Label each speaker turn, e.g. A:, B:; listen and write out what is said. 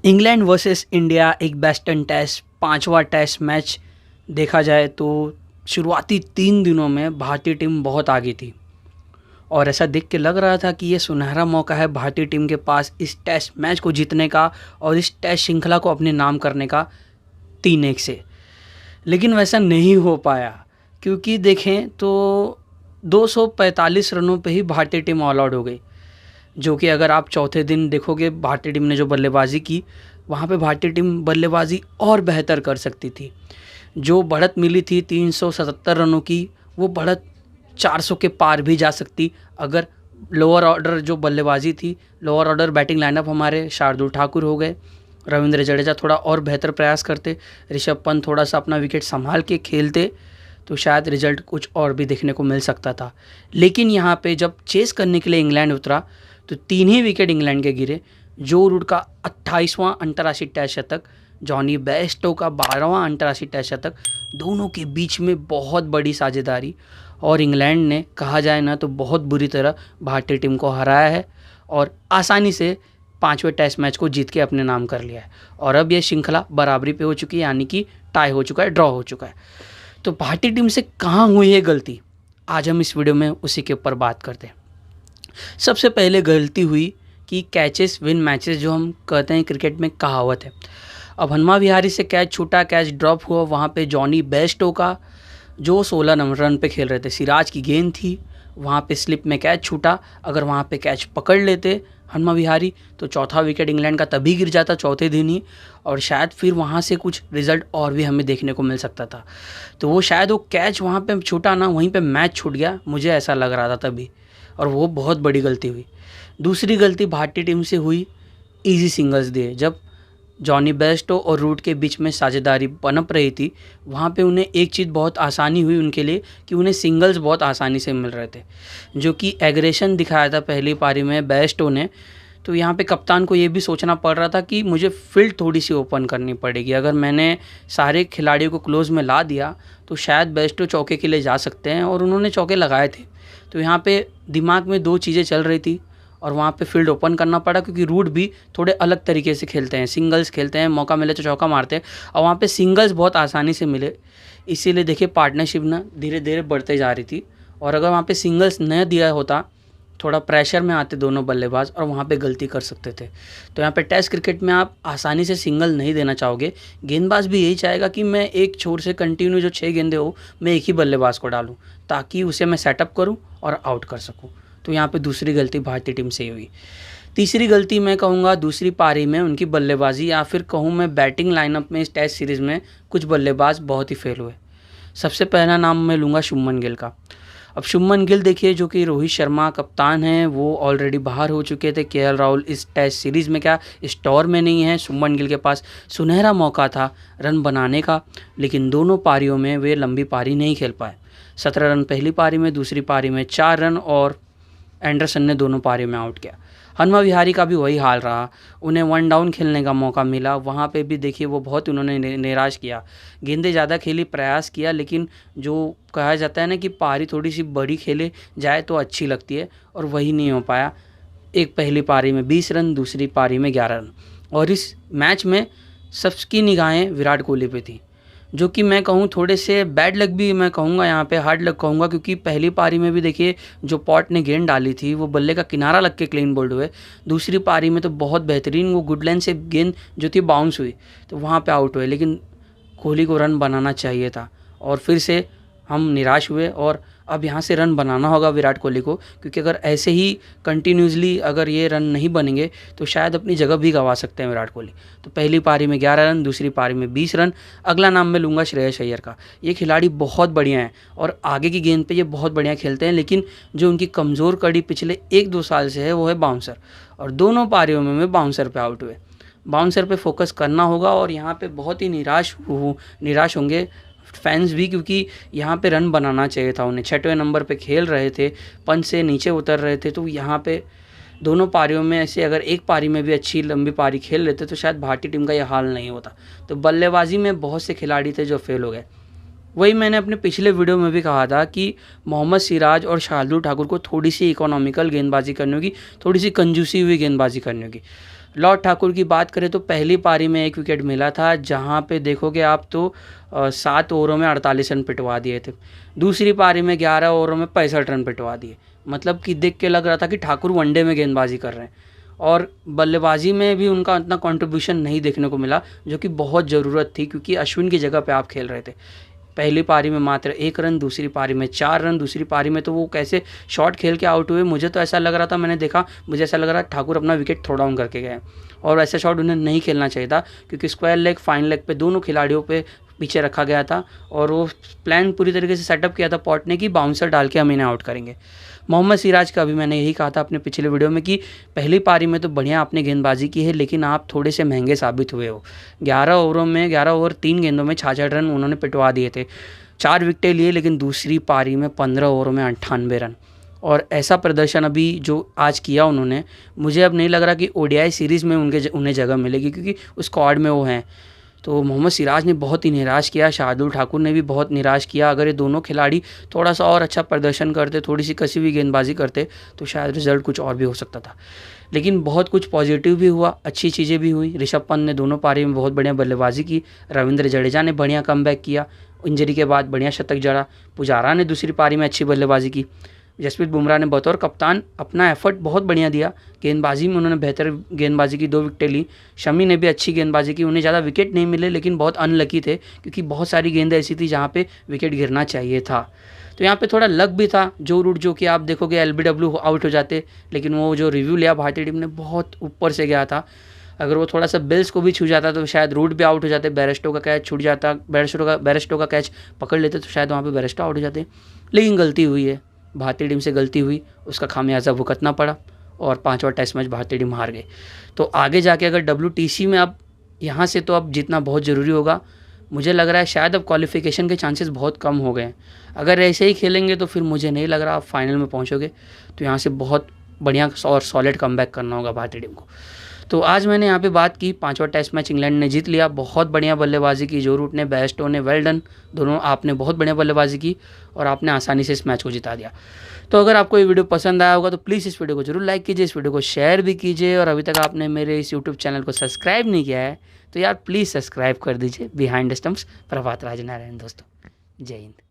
A: England versus India एक western test पांचवा test match देखा जाए तो शुरुआती 3 दिनों में भारतीय टीम बहुत आगे थी और ऐसा देख के लग रहा था कि ये सुनहरा मौका है भारतीय टीम के पास इस टेस्ट मैच को जीतने का और इस टेस्ट श्रृंखला को अपने नाम करने का 3-1 से। लेकिन वैसा नहीं हो पाया क्योंकि देखें तो 245 रनों पे ही भारतीय टीम ऑल आउट हो गई, जो कि अगर आप चौथे दिन देखोगे भारतीय टीम ने जो बल्लेबाजी की वहाँ पे भारतीय टीम बल्लेबाजी और बेहतर कर सकती थी। जो बढ़त मिली थी 377 रनों की, वो बढ़त 400 के पार भी जा सकती अगर लोअर ऑर्डर जो बल्लेबाजी थी, लोअर ऑर्डर बैटिंग लाइनअप हमारे शार्दुल ठाकुर हो गए, रविंद्र जडेजा थोड़ा और बेहतर प्रयास करते, ऋषभ पंत थोड़ा सा अपना विकेट संभाल के खेलते तो शायद रिजल्ट कुछ और भी देखने को मिल सकता था। लेकिन यहाँ पे जब चेस करने के लिए इंग्लैंड उतरा तो 3 ही विकेट इंग्लैंड के गिरे। जो रूट का 28वां अंतर्राष्ट्रीय टेस्ट शतक, जॉनी बेयरस्टो का 12वां अंतर्राष्ट्रीय टेस्ट शतक, दोनों के बीच में बहुत बड़ी साझेदारी और इंग्लैंड ने कहा जाए ना तो बहुत बुरी तरह भारतीय टीम को हराया है और आसानी से 5वें टेस्ट मैच को जीत के अपने नाम कर लिया है। और अब यह श्रृंखला बराबरी पे हो चुकी है, यानी कि टाई हो चुका है, ड्रॉ हो चुका है। तो भारतीय टीम से कहाँ हुई है गलती, आज हम इस वीडियो में उसी के ऊपर बात करते हैं। सबसे पहले गलती हुई कि कैचेस विन मैचेस, जो हम कहते हैं क्रिकेट में कहावत है। अब हनुमा विहारी से कैच छूटा, कैच ड्रॉप हुआ, वहाँ पे जॉनी बेयरस्टो का जो 16 रन पे खेल रहे थे, सिराज की गेंद थी, वहाँ पे स्लिप में कैच छूटा। अगर वहाँ पे कैच पकड़ लेते हनुमा विहारी तो चौथा विकेट इंग्लैंड का तभी गिर जाता चौथे दिन ही, और शायद फिर वहाँ से कुछ रिजल्ट और भी हमें देखने को मिल सकता था। तो वो शायद वो कैच वहाँ पे छूटा ना, वहीं पे मैच छूट गया, मुझे ऐसा लग रहा था तभी, और वो बहुत बड़ी गलती हुई। दूसरी गलती भारतीय टीम से हुई, इजी सिंगल्स दिए। जब जॉनी बेयरस्टो और रूट के बीच में साझेदारी पनप रही थी, वहाँ पे उन्हें एक चीज़ बहुत आसानी हुई उनके लिए कि उन्हें सिंगल्स बहुत आसानी से मिल रहे थे, जो कि एग्रेशन दिखाया था पहली पारी में बेयरस्टो ने। तो यहाँ पे कप्तान को ये भी सोचना पड़ रहा था कि मुझे फील्ड थोड़ी सी ओपन करनी पड़ेगी। अगर मैंने सारे खिलाड़ियों को क्लोज में ला दिया तो शायद बेयरस्टो चौके के लिए जा सकते हैं, और उन्होंने चौके लगाए थे। तो यहाँ पे दिमाग में 2 चीज़ें चल रही थी और वहाँ पे फील्ड ओपन करना पड़ा, क्योंकि रूट भी थोड़े अलग तरीके से खेलते हैं, सिंगल्स खेलते हैं, मौका मिले तो चौका मारते हैं, और वहाँ पे सिंगल्स बहुत आसानी से मिले। इसीलिए देखिए पार्टनरशिप ना धीरे धीरे बढ़ते जा रही थी, और अगर वहाँ पे सिंगल्स न दिया होता, थोड़ा प्रेशर में आते दोनों बल्लेबाज और वहाँ पे गलती कर सकते थे। तो यहाँ पे टेस्ट क्रिकेट में आप आसानी से सिंगल नहीं देना चाहोगे। गेंदबाज भी यही चाहेगा कि मैं एक छोर से कंटिन्यू जो 6 गेंदे हो, मैं एक ही बल्लेबाज को डालूँ ताकि उसे मैं सेटअप करूँ और आउट कर सकूँ। तो यहाँ पे दूसरी गलती भारतीय टीम से ही हुई। तीसरी गलती मैं कहूँगा दूसरी पारी में उनकी बल्लेबाजी, या फिर कहूँ मैं बैटिंग लाइनअप में इस टेस्ट सीरीज़ में कुछ बल्लेबाज बहुत ही फेल हुए। सबसे पहला नाम मैं लूँगा शुभमन गिल का। अब शुभमन गिल देखिए, जो कि रोहित शर्मा कप्तान हैं, वो ऑलरेडी बाहर हो चुके थे। केएल राहुल इस टेस्ट सीरीज़ में क्या इस टॉर में नहीं है। शुभमन गिल के पास सुनहरा मौका था रन बनाने का, लेकिन दोनों पारियों में वे लंबी पारी नहीं खेल पाए। 17 रन पहली पारी में, दूसरी पारी में 4 रन, और एंडरसन ने दोनों पारी में आउट किया। हनुमा विहारी का भी वही हाल रहा, उन्हें 1 डाउन खेलने का मौका मिला, वहाँ पे भी देखिए वो बहुत उन्होंने निराश किया। गेंदें ज़्यादा खेली, प्रयास किया, लेकिन जो कहा जाता है ना कि पारी थोड़ी सी बड़ी खेले जाए तो अच्छी लगती है, और वही नहीं हो पाया। एक पहली पारी में 20 रन, दूसरी पारी में 11 रन, और इस मैच में सबकी निगाहें विराट कोहली पे थी, जो कि मैं कहूँ थोड़े से बैड लक भी मैं कहूँगा, यहाँ पे हार्ड लक कहूँगा, क्योंकि पहली पारी में भी देखिए जो पॉट ने गेंद डाली थी वो बल्ले का किनारा लग के क्लीन बोल्ड हुए। दूसरी पारी में तो बहुत बेहतरीन वो गुड लाइन से गेंद जो थी बाउंस हुई, तो वहाँ पे आउट हुए। लेकिन कोहली को रन बनाना चाहिए था, और फिर से हम निराश हुए, और अब यहाँ से रन बनाना होगा विराट कोहली को, क्योंकि अगर ऐसे ही कंटिन्यूसली अगर ये रन नहीं बनेंगे तो शायद अपनी जगह भी गंवा सकते हैं विराट कोहली। तो पहली पारी में 11 रन, दूसरी पारी में 20 रन। अगला नाम मैं लूँगा श्रेयस अय्यर का। ये खिलाड़ी बहुत बढ़िया हैं और आगे की गेंद पे ये बहुत बढ़िया खेलते हैं, लेकिन जो उनकी कमज़ोर कड़ी पिछले 1-2 साल से है वो है बाउंसर, और दोनों पारियों में बाउंसर पर आउट हुए। बाउंसर पे फोकस करना होगा, और यहाँ पे बहुत ही निराश होंगे फैंस भी, क्योंकि यहाँ पे रन बनाना चाहिए था उन्हें। 6वें नंबर पे खेल रहे थे, पंच से नीचे उतर रहे थे, तो यहाँ पे दोनों पारियों में ऐसे अगर एक पारी में भी अच्छी लंबी पारी खेल लेते तो शायद भारतीय टीम का यह हाल नहीं होता। तो बल्लेबाजी में बहुत से खिलाड़ी थे जो फेल हो गए। वही मैंने अपने पिछले वीडियो में भी कहा था कि मोहम्मद सिराज और शार्दुल ठाकुर को थोड़ी सी इकोनॉमिकल गेंदबाजी करनी होगी, थोड़ी सी कंजूसी हुई गेंदबाजी करनी होगी। लॉर्ड ठाकुर की बात करें तो पहली पारी में 1 विकेट मिला था, जहां पे देखोगे आप तो 7 ओवरों में 48 रन पिटवा दिए थे। दूसरी पारी में 11 ओवरों में 65 रन पिटवा दिए। मतलब कि देख के लग रहा था कि ठाकुर वनडे में गेंदबाजी कर रहे हैं, और बल्लेबाजी में भी उनका इतना कंट्रीब्यूशन नहीं देखने को मिला, जो कि बहुत ज़रूरत थी, क्योंकि अश्विन की जगह पे आप खेल रहे थे। पहली पारी में मात्र 1 रन, दूसरी पारी में 4 रन, दूसरी पारी में तो वो कैसे शॉट खेल के आउट हुए, मुझे तो ऐसा लग रहा था, मैंने देखा, मुझे ऐसा लग रहा था ठाकुर अपना विकेट थ्रो डाउन करके गए, और ऐसा शॉट उन्हें नहीं खेलना चाहिए था, क्योंकि स्क्वायर लेग, फाइन लेग पे दोनों खिलाड़ियों पे पीछे रखा गया था, और वो प्लान पूरी तरीके से सेटअप किया था पॉट ने कि बाउंसर डाल के हम इन्हें आउट करेंगे। मोहम्मद सिराज का भी मैंने यही कहा था अपने पिछले वीडियो में कि पहली पारी में तो बढ़िया आपने गेंदबाजी की है, लेकिन आप थोड़े से महंगे साबित हुए हो। 11 ओवर 3 गेंदों में 66 रन उन्होंने पिटवा दिए थे, 4 विकेटें लिए, लेकिन दूसरी पारी में 15 ओवरों में 98 रन। और ऐसा प्रदर्शन अभी जो आज किया उन्होंने, मुझे अब नहीं लग रहा कि ओडीआई सीरीज़ में उन्हें जगह मिलेगी, क्योंकि उस स्क्वाड में वो हैं। तो मोहम्मद सिराज ने बहुत ही निराश किया, शार्दुल ठाकुर ने भी बहुत निराश किया। अगर ये दोनों खिलाड़ी थोड़ा सा और अच्छा प्रदर्शन करते, थोड़ी सी कसी हुई गेंदबाजी करते, तो शायद रिजल्ट कुछ और भी हो सकता था। लेकिन बहुत कुछ पॉजिटिव भी हुआ, अच्छी चीज़ें भी हुई। ऋषभ पंत ने दोनों पारी में बहुत बढ़िया बल्लेबाजी की, रविंद्र जडेजा ने बढ़िया कमबैक किया, इंजरी के बाद बढ़िया शतक जड़ा, पुजारा ने दूसरी पारी में अच्छी बल्लेबाजी की, जसप्रीत बुमराह ने बतौर कप्तान अपना एफर्ट बहुत बढ़िया दिया, गेंदबाजी में उन्होंने बेहतर गेंदबाजी की, 2 विकेटें ली। शमी ने भी अच्छी गेंदबाजी की, उन्हें ज़्यादा विकेट नहीं मिले, लेकिन बहुत अनलकी थे, क्योंकि बहुत सारी गेंदें ऐसी थी जहाँ पे विकेट गिरना चाहिए था। तो यहाँ पे थोड़ा लक भी था। जो कि आप देखोगे एलबीडब्ल्यू आउट हो जाते, लेकिन वो जो रिव्यू लिया भारतीय टीम ने बहुत ऊपर से गया था। अगर वो थोड़ा सा बिल्स को भी छू जाता तो शायद रूट भी आउट हो जाते, बैरेस्टो का कैच छूट जाता, बैरेस्टो का कैच पकड़ लेते तो शायद वहाँ पे बैरेस्टो आउट हो जाते। लेकिन गलती हुई है, भारतीय टीम से गलती हुई, उसका खामियाजा भुगतना पड़ा, और 5वां टेस्ट मैच भारतीय टीम हार गई। तो आगे जाके अगर WTC में अब यहाँ से तो अब जीतना बहुत ज़रूरी होगा। मुझे लग रहा है शायद अब क्वालिफिकेशन के चांसेस बहुत कम हो गए हैं। अगर ऐसे ही खेलेंगे तो फिर मुझे नहीं लग रहा आप फाइनल में पहुँचोगे। तो यहाँ से बहुत बढ़िया और सॉलिड कमबैक करना होगा भारतीय टीम को। तो आज मैंने यहाँ पे बात की, 5वां टेस्ट मैच इंग्लैंड ने जीत लिया, बहुत बढ़िया बल्लेबाजी की जो रूट ने, बेयरस्टो ने, वेल डन, दोनों आपने बहुत बढ़िया बल्लेबाजी की, और आपने आसानी से इस मैच को जिता दिया। तो अगर आपको ये वीडियो पसंद आया होगा तो प्लीज़ इस वीडियो को जरूर लाइक कीजिए, इस वीडियो को शेयर भी कीजिए, और अभी तक आपने मेरे इस यूट्यूब चैनल को सब्सक्राइब नहीं किया है तो यार प्लीज़ सब्सक्राइब कर दीजिए। बिहाइंड द स्टंप्स प्रभात राजनारायण दोस्तों, जय हिंद।